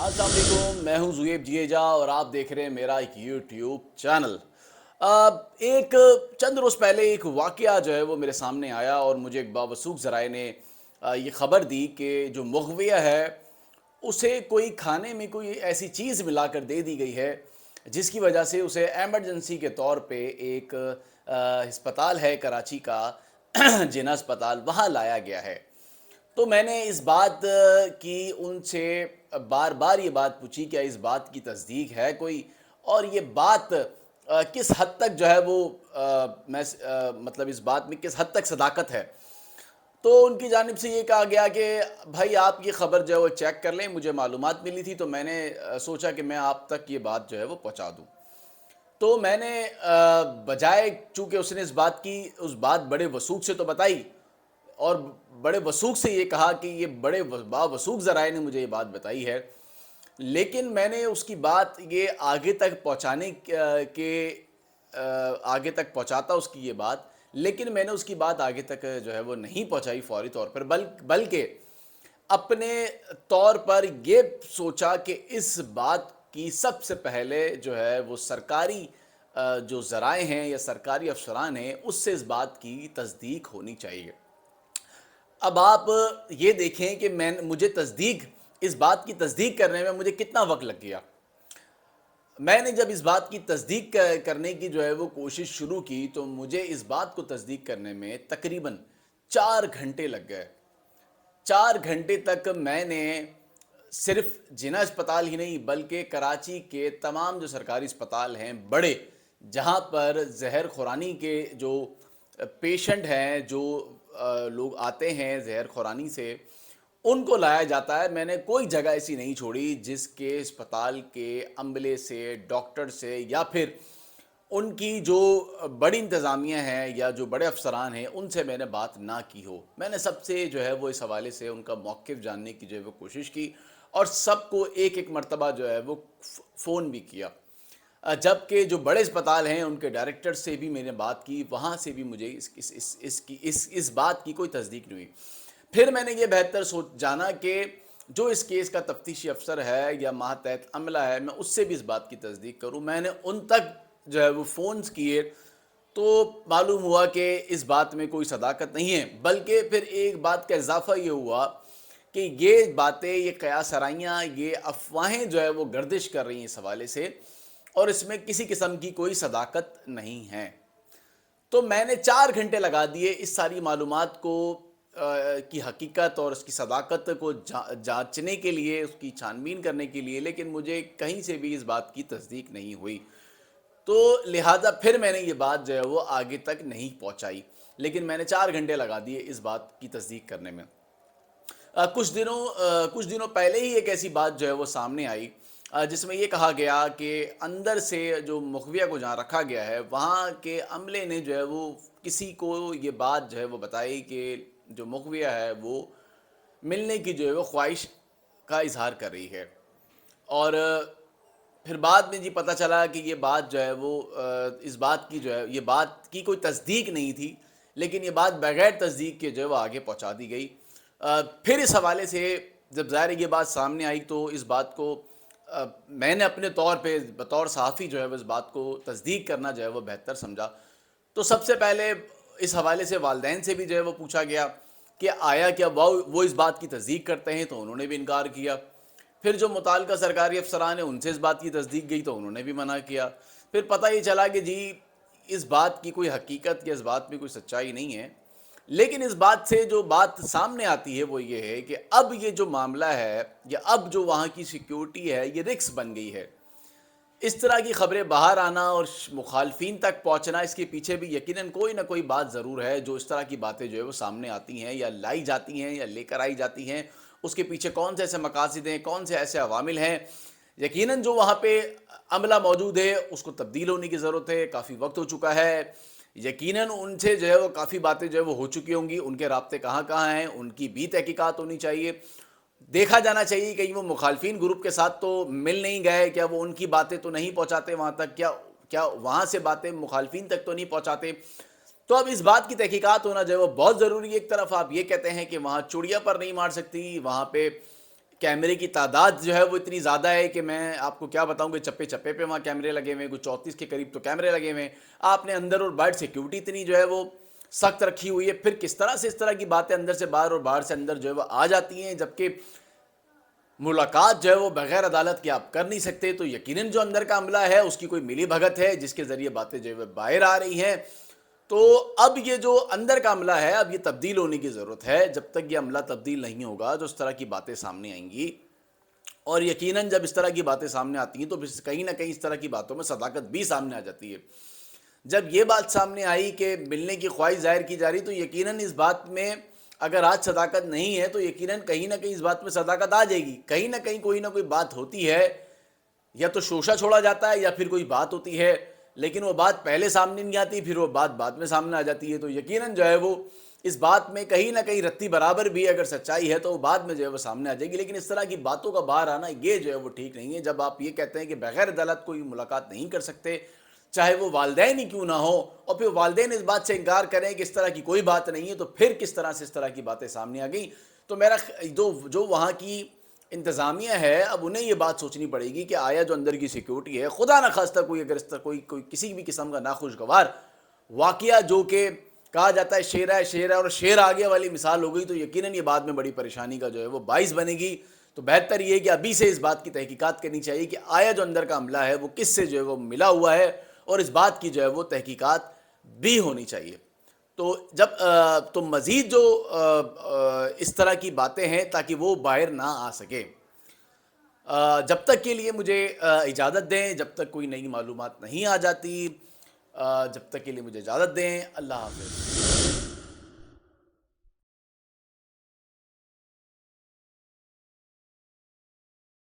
अस्सलाम वालेकुम, मैं हूं ज़ुएब जिएजा और आप देख रहे हैं मेरा एक यूट्यूब चैनल। एक चंद रोज़ पहले एक वाक़या जो है वो मेरे सामने आया और मुझे एक बावसूख ज़राए ने ये ख़बर दी कि जो मुग़विया है उसे कोई खाने में कोई ऐसी चीज़ मिलाकर दे दी गई है जिसकी वजह से उसे इमरजेंसी के तौर पे एक अस्पताल है कराची का जिना अस्पताल वहाँ लाया गया है। तो मैंने इस बात की उनसे बार-बार ये बात पूछी, क्या इस बात की तस्दीक है कोई? और ये बात किस हद तक जो है वो मतलब इस बात में किस हद तक सदाकत है? तो उनकी जानिब से ये कहा गया कि भाई आप ये ख़बर जो है वो चेक कर लें, मुझे मालूमात मिली थी तो मैंने सोचा कि मैं आप तक ये बात जो है वो पहुँचा दूँ। तो मैंने बजाए चूँकि उसने इस बात की उस बात बड़े वसूख से तो बताई और बड़े वसूख से ये कहा कि ये बड़े बावसूख ज़राए ने मुझे ये बात बताई है, लेकिन मैंने उसकी बात ये आगे तक पहुँचाने आगे तक पहुँचाता उसकी ये बात, लेकिन मैंने उसकी बात आगे तक जो है वो नहीं पहुँचाई फ़ौरी तौर पर, बल्कि अपने तौर पर ये सोचा कि इस बात की सबसे पहले जो है वो सरकारी जो ज़राए हैं या सरकारी अफ़सरान हैं, उससे इस बात की तस्दीक होनी चाहिए। अब आप ये देखें कि मुझे तस्दीक इस बात की तस्दीक करने में मुझे कितना वक़्त लग गया। मैंने जब इस बात की तस्दीक करने की जो है वो कोशिश शुरू की, तो मुझे इस बात को तस्दीक करने में तकरीबन 4 घंटे लग गए। 4 घंटे तक मैंने सिर्फ़ जिना अस्पताल ही नहीं बल्कि कराची के तमाम जो सरकारी अस्पताल हैं बड़े, जहाँ पर ज़हर खुरानी के जो पेशेंट हैं, जो लोग आते हैं ज़हर खुरानी से, उनको लाया जाता है। मैंने कोई जगह ऐसी नहीं छोड़ी जिसके अस्पताल के अमले से, डॉक्टर से या फिर उनकी जो बड़ी इंतज़ामिया है या जो बड़े अफ़सरान हैं, उनसे मैंने बात ना की हो। मैंने सबसे जो है वो इस हवाले से उनका मौक़िफ़ जानने की जो है वो कोशिश की और सबको एक-एक मर्तबा जो है वो फ़ोन भी किया। जबकि जो बड़े अस्पताल हैं उनके डायरेक्टर से भी मैंने बात की, वहाँ से भी मुझे इस बात की कोई तस्दीक नहीं हुई। फिर मैंने ये बेहतर सोच जाना कि जो इस केस का तफ्तीशी अफ़सर है या मातहत अमला है, मैं उससे भी इस बात की तस्दीक करूँ। मैंने उन तक जो है वो फ़ोन्स किए, तो मालूम हुआ कि इस बात में कोई सदाकत नहीं है, बल्कि फिर एक बात का इज़ाफ़ा ये हुआ कि ये बातें, ये क़यासराइयाँ, ये अफ़वाहें जो है वो गर्दिश कर रही हैं इस हवाले से और इसमें किसी किस्म की कोई सदाकत नहीं है। तो मैंने 4 घंटे लगा दिए इस सारी मालूमात को की हकीकत और उसकी सदाकत को जाँचने के लिए, उसकी छानबीन करने के लिए, लेकिन मुझे कहीं से भी इस बात की तस्दीक नहीं हुई। तो लिहाज़ा फिर मैंने ये बात जो है वो आगे तक नहीं पहुँचाई, लेकिन मैंने 4 घंटे लगा दिए इस बात की तस्दीक करने में। कुछ दिनों पहले ही एक ऐसी बात जो है वो सामने आई जिसमें ये कहा गया कि अंदर से जो मुखबिया को जहाँ रखा गया है, वहाँ के अमले ने जो है वो किसी को ये बात जो है वो बताई कि जो मुखबिया है वो मिलने की जो है वो ख्वाहिश का इज़हार कर रही है। और फिर बाद में जी पता चला कि ये बात जो है वो इस बात की जो है ये बात की कोई तस्दीक नहीं थी, लेकिन ये बात बग़ैर तस्दीक के जो है वो आगे पहुँचा दी गई। फिर इस हवाले से जब ज़ाहिर है ये बात सामने आई तो इस बात को मैंने अपने तौर पे बतौर सहाफ़ी जो है वो इस बात को तस्दीक करना जो है वो बेहतर समझा। तो सबसे पहले इस हवाले से वालिदैन से भी जो है वो पूछा गया कि आया क्या वो इस बात की तस्दीक करते हैं, तो उन्होंने भी इनकार किया। फिर जो मुताल्लिक़ा सरकारी अफ़सरान हैं उनसे इस बात की तस्दीक गई तो उन्होंने भी मना किया। फिर पता ये चला कि जी इस बात की कोई हकीकत या इस बात में कोई सच्चाई नहीं है। लेकिन इस बात से जो बात सामने आती है वो ये है कि अब ये जो मामला है या अब जो वहाँ की सिक्योरिटी है ये रिस्क बन गई है। इस तरह की ख़बरें बाहर आना और मुखालफिन तक पहुँचना, इसके पीछे भी यकीनन कोई ना कोई बात ज़रूर है। जो इस तरह की बातें जो है वो सामने आती हैं या लाई जाती हैं या लेकर आई जाती हैं, उसके पीछे कौन से ऐसे मकासद हैं, कौन से ऐसे अवामिल हैं। यकीनन जो वहाँ पे अमला मौजूद है उसको तब्दील होने की ज़रूरत है, काफ़ी वक्त हो चुका है। यकीनन उनसे जो है वो काफ़ी बातें जो है वो हो चुकी होंगी, उनके राब्ते कहाँ-कहाँ हैं, उनकी भी तहकीकात होनी चाहिए। देखा जाना चाहिए कहीं वो मुखालफिन ग्रुप के साथ तो मिल नहीं गए, क्या वो उनकी बातें तो नहीं पहुँचाते वहाँ तक, क्या क्या वहाँ से बातें मुखालफिन तक तो नहीं पहुँचाते। तो अब इस बात की तहकीकात होना जो है वो बहुत ज़रूरी है। एक तरफ आप ये कहते हैं कि वहाँ चुड़िया पर नहीं मार सकती, वहाँ पे کیمرے کی تعداد جو ہے وہ اتنی زیادہ ہے کہ میں آپ کو کیا بتاؤں کہ چپے چپے پہ وہاں کیمرے لگے ہوئے ہیں، کچھ 34 کے قریب تو کیمرے لگے ہوئے ہیں. آپ نے اندر اور باہر سیکیورٹی اتنی جو ہے وہ سخت رکھی ہوئی ہے. پھر کس طرح سے اس طرح کی باتیں اندر سے باہر اور باہر سے اندر جو ہے وہ آ جاتی ہیں، جبکہ ملاقات جو ہے وہ بغیر عدالت کے آپ کر نہیں سکتے. تو یقیناً جو اندر کا عملہ ہے اس کی کوئی ملی بھگت ہے جس کے ذریعے باتیں جو ہے وہ باہر آ رہی ہیں. تو اب یہ جو اندر کا عملہ ہے اب یہ تبدیل ہونے کی ضرورت ہے. جب تک یہ عملہ تبدیل نہیں ہوگا تو اس طرح کی باتیں سامنے آئیں گی، اور یقیناً جب اس طرح کی باتیں سامنے آتی ہیں تو کہیں نہ کہیں اس طرح کی باتوں میں صداقت بھی سامنے آ جاتی ہے. جب یہ بات سامنے آئی کہ ملنے کی خواہش ظاہر کی جا رہی تو یقیناً اس بات میں اگر آج صداقت نہیں ہے تو یقیناً کہیں نہ کہیں اس بات میں صداقت آ جائے گی. کہیں نہ کہیں کوئی نہ کوئی بات ہوتی ہے، یا تو شوشہ چھوڑا جاتا ہے یا پھر کوئی بات ہوتی ہے، لیکن وہ بات پہلے سامنے نہیں آتی، پھر وہ بات بعد میں سامنے آ جاتی ہے. تو یقیناً جو ہے وہ اس بات میں کہیں نہ کہیں رتی برابر بھی اگر سچائی ہے تو وہ بعد میں جو ہے وہ سامنے آ جائے گی. لیکن اس طرح کی باتوں کا باہر آنا یہ جو ہے وہ ٹھیک نہیں ہے. جب آپ یہ کہتے ہیں کہ بغیر عدالت کوئی ملاقات نہیں کر سکتے، چاہے وہ والدین ہی کیوں نہ ہو، اور پھر والدین اس بات سے انکار کریں کہ اس طرح کی کوئی بات نہیں ہے، تو پھر کس طرح سے اس طرح کی باتیں سامنے آ گئیں. تو میرا جو وہاں کی انتظامیہ ہے اب انہیں یہ بات سوچنی پڑے گی کہ آیا جو اندر کی سیکیورٹی ہے، خدا نہ خواستہ کوئی اگر اس طرح کوئی کسی بھی قسم کا ناخوشگوار واقعہ جو کہ کہا جاتا ہے شیر ہے اور شیر آگے والی مثال ہو گئی، تو یقیناً یہ بعد میں بڑی پریشانی کا جو ہے وہ باعث بنے گی. تو بہتر یہ ہے کہ ابھی سے اس بات کی تحقیقات کرنی چاہیے کہ آیا جو اندر کا عملہ ہے وہ کس سے جو ہے وہ ملا ہوا ہے، اور اس بات کی جو ہے وہ تحقیقات بھی ہونی چاہیے. تو جب تو مزید جو اس طرح کی باتیں ہیں تاکہ وہ باہر نہ آ سکے، جب تک کے لیے مجھے اجازت دیں، جب تک کوئی نئی معلومات نہیں آ جاتی، جب تک کے لیے مجھے اجازت دیں. اللہ حافظ.